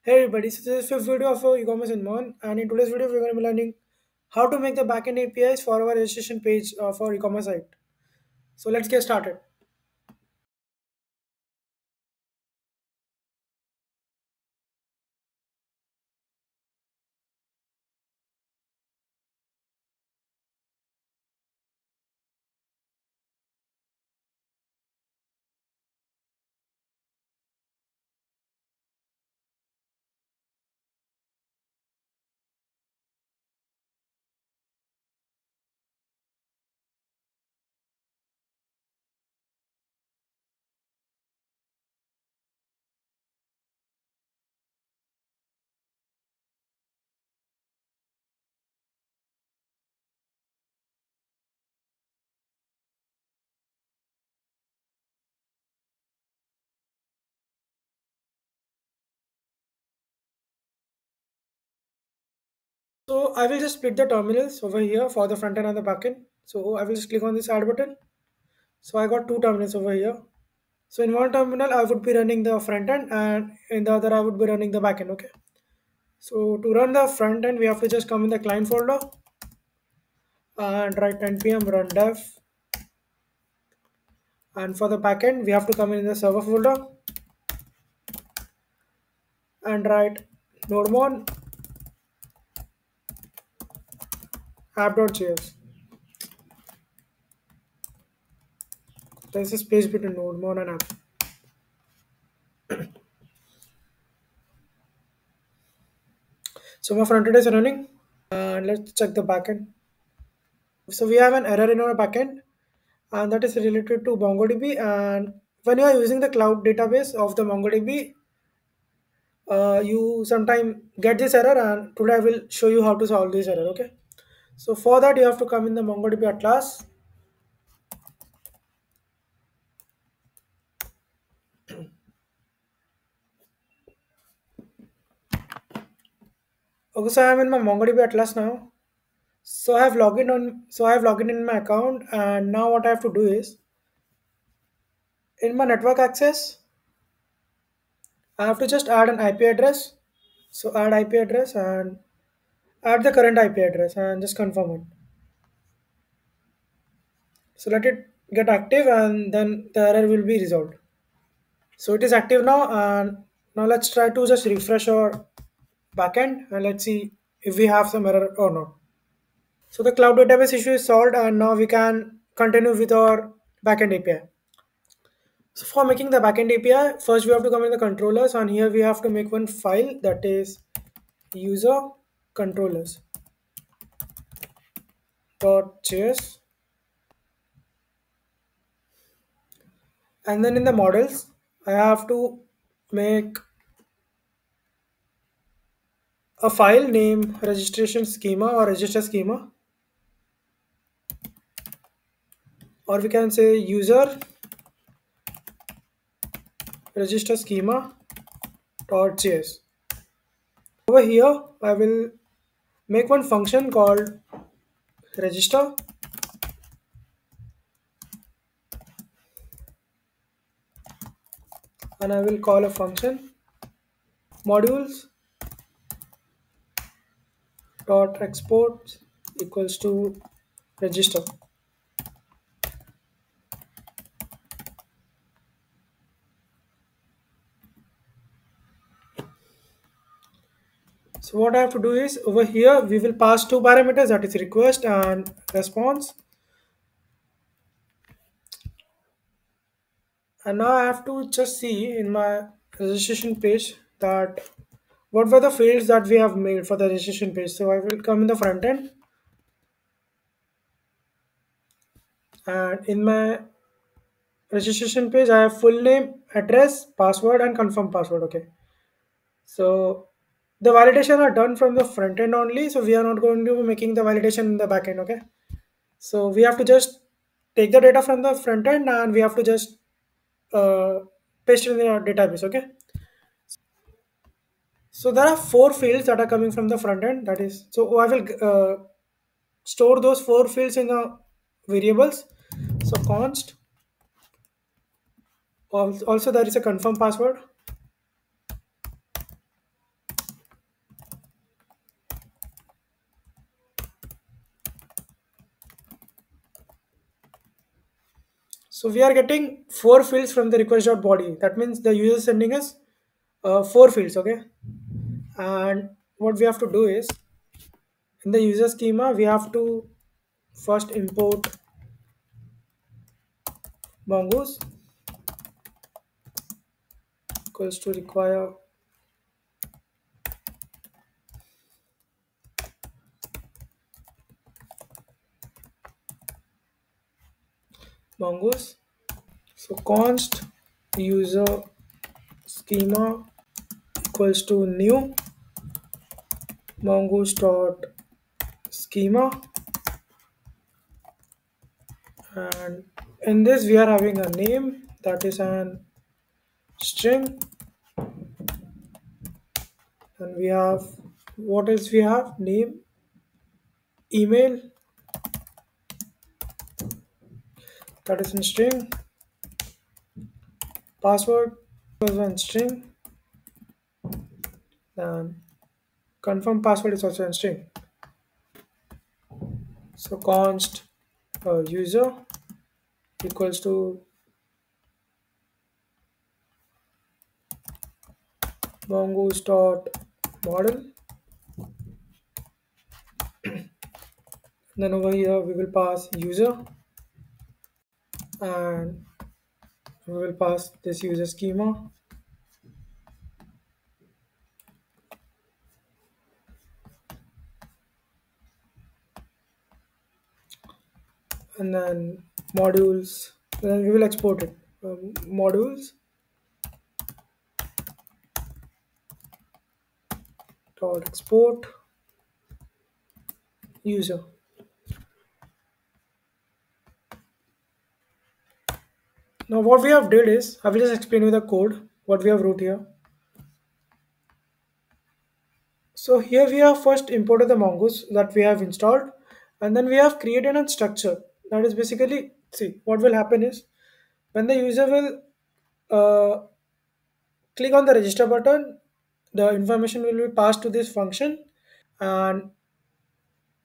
Hey everybody, so this is the fifth video of our e-commerce in Mon, and in today's video we're going to be learning how to make the backend APIs for our registration page for e-commerce site. So let's get started. So I will just split the terminals over here for the front end and the backend. So I will just click on this add button. So I got two terminals over here. So in one terminal I would be running the front end, and in the other I would be running the backend. Okay. So to run the front end we have to just come in the client folder and write npm run dev, and for the backend we have to come in the server folder and write nodemon app.js. There's a space between nodemon and app. So my front end is running, and let's check the backend. So we have an error in our backend, and that is related to MongoDB. And when you are using the cloud database of the MongoDB, you sometime get this error, and today I will show you how to solve this error. Okay. So for that you have to come in the MongoDB Atlas. Okay, so I am in my MongoDB Atlas now. So I have logged in my account, and now what I have to do is in my network access I have to just add an IP address. So add IP address and add the current IP address and just confirm it. So let it get active, and then the error will be resolved. So it is active now, and now let's try to just refresh our backend and let's see if we have some error or not. So the cloud database issue is solved, and now we can continue with our backend API. So for making the backend API, first we have to come in the controllers, and here we have to make one file that is user controllers .js, and then in the models I have to make a file name registration schema or register schema, or we can say user register schema .js. Over here I will make one function called register, and I will call a function modules dot export equals to register. So what I have to do is over here we will pass two parameters, that is request and response. And now I have to just see in my registration page that what were the fields that we have made for the registration page. So I will come in the front end, and in my registration page I have full name, address, password and confirm password. Okay. So the validation are done from the front end only. So we are not going to be making the validation in the back end. Okay. So we have to just take the data from the front end, and we have to just uh, paste it in the database. Okay. So there are four fields that are coming from the front end. That is, so I will store those four fields in the variables. So const, also there is a confirm password, So we are getting four fields from the request.body. That means the user is sending us four fields, okay? And what we have to do is in the user schema, we have to first import mongoose equals to require mongoose. So const user schema equals to new mongoose dot schema, and in this we are having a name that is an string, and we have what else we have name, email that is in string, password also in string, and confirm password is also in string. So const user equals to mongoose dot model. Then over here we will pass user, and we will pass this user schema, and then modules. Then we will export it. Modules dot export user. Now what we have did is I will just explain you the code what we have wrote here. So here we have first imported the mongoose that we have installed, and then we have created a structure that is basically, see what will happen is when the user will click on the register button, the information will be passed to this function, and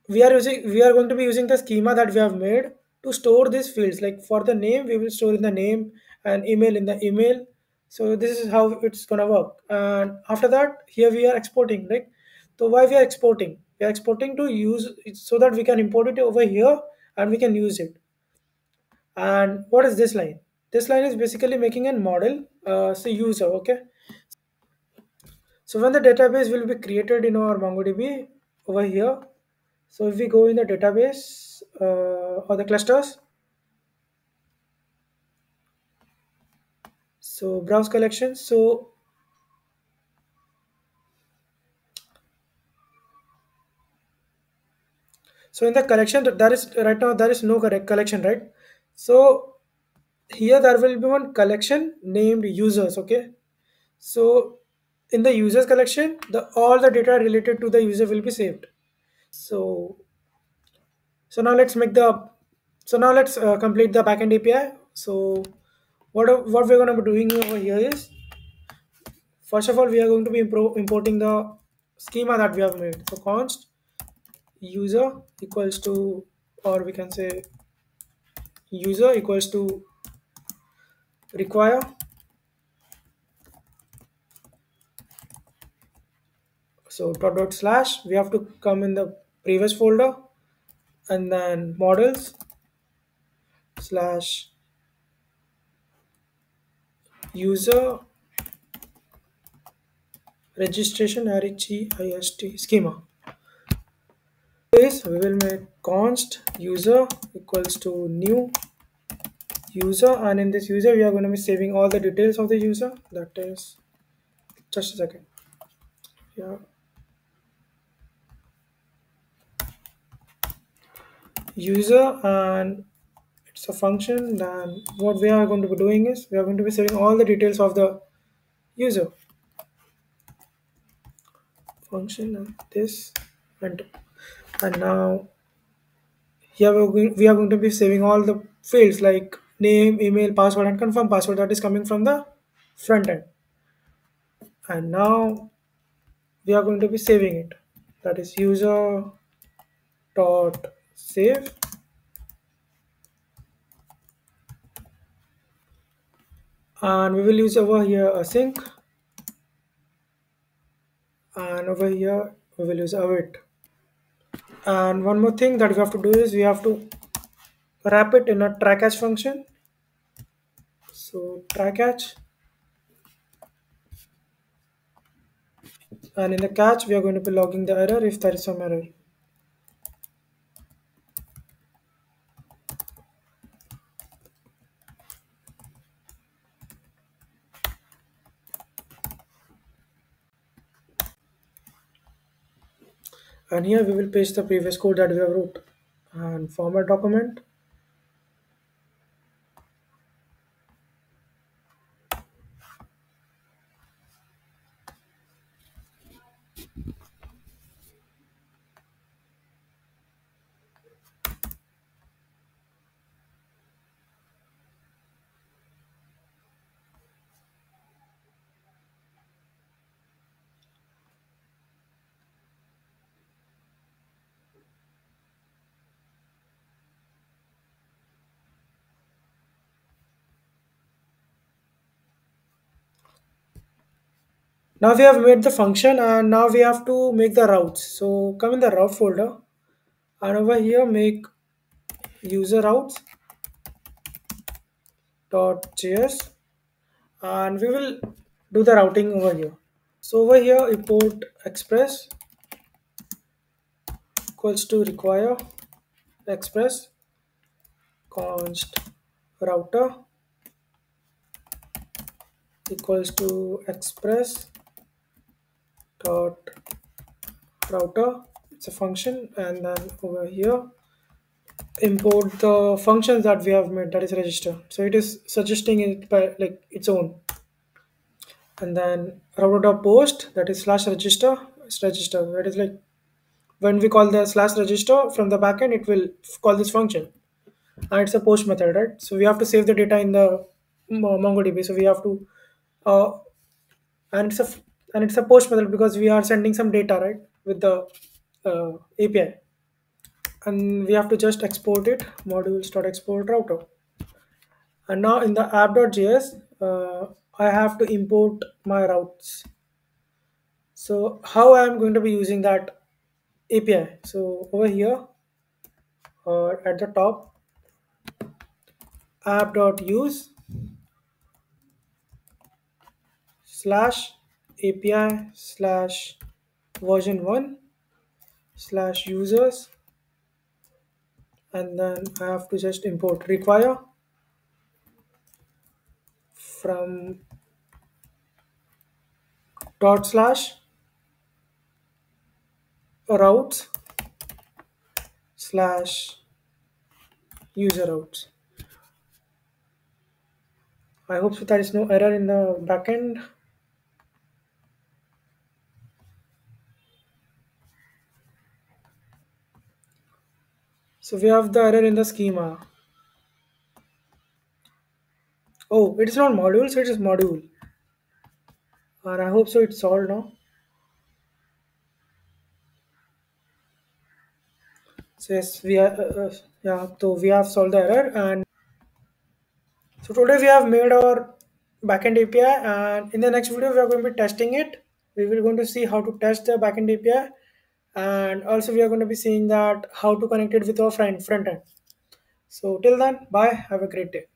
we are going to be using the schema that we have made to store these fields. Like for the name we will store in the name, and email in the email. So this is how it's gonna work, and after that here we are exporting, right? So why we are exporting, we are exporting to use it so that we can import it over here and we can use it. And what is this line? This line is basically making a model, so user, okay? So when the database will be created in our MongoDB over here, so if we go in the database or the clusters, so browse collections. So in the collection there is right now there is no correct collection, right? So here there will be one collection named users, okay? So in the users collection, the all the data related to the user will be saved. So so now let's make the so now let's complete the backend API. So what we're going to be doing over here is, first of all, we are going to be importing the schema that we have made. So const user equals to, or we can say user equals to require. So dot slash, we have to come in the previous folder, and then models slash user registration REGIST schema. Is we will make const user equals to new user, and in this user we are going to be saving all the details of the user. That is, just a second, yeah, user, and it's a function. Then what we are going to be doing is we are going to be saving all the details of the user function, and this, and now here we are going to be saving all the fields like name, email, password, and confirm password that is coming from the front end. And now we are going to be saving it, that is user dot save, and we will use over here a sync, and over here we will use await. And one more thing that we have to do is we have to wrap it in a try catch function. So try catch, and in the catch we are going to be logging the error if there is some error. And here we will paste the previous code that we have wrote and format document. Now we have made the function and now we have to make the routes. So come in the route folder and over here make user routes .js, and we will do the routing over here. So over here import express equals to require express const router equals to express dot router. It's a function, and then over here import the functions that we have made, that is register. So it is suggesting it by like its own, and then router.post, that is slash register. It's register, that is like when we call the slash register from the backend, it will call this function, and it's a post method, right? So we have to save the data in the MongoDB. So we have to uh, and it's a post method because we are sending some data, right, with the API, and we have to just export it modules.export router. And now in the app.js, I have to import my routes. So how I am going to be using that API? So over here, at the top, app.use slash API slash version 1 slash users, and then I have to just import require from dot slash routes slash user routes. I hope so there is no error in the backend. So we have the error in the schema. Oh, it is not module, so it is module. And I hope so it's solved now. So yes, we are yeah. So we have solved the error, and so today we have made our backend API, and in the next video we are going to be testing it. We will going to see how to test the backend API, and also we are going to be seeing that how to connect it with our front end. So till then, bye. Have a great day.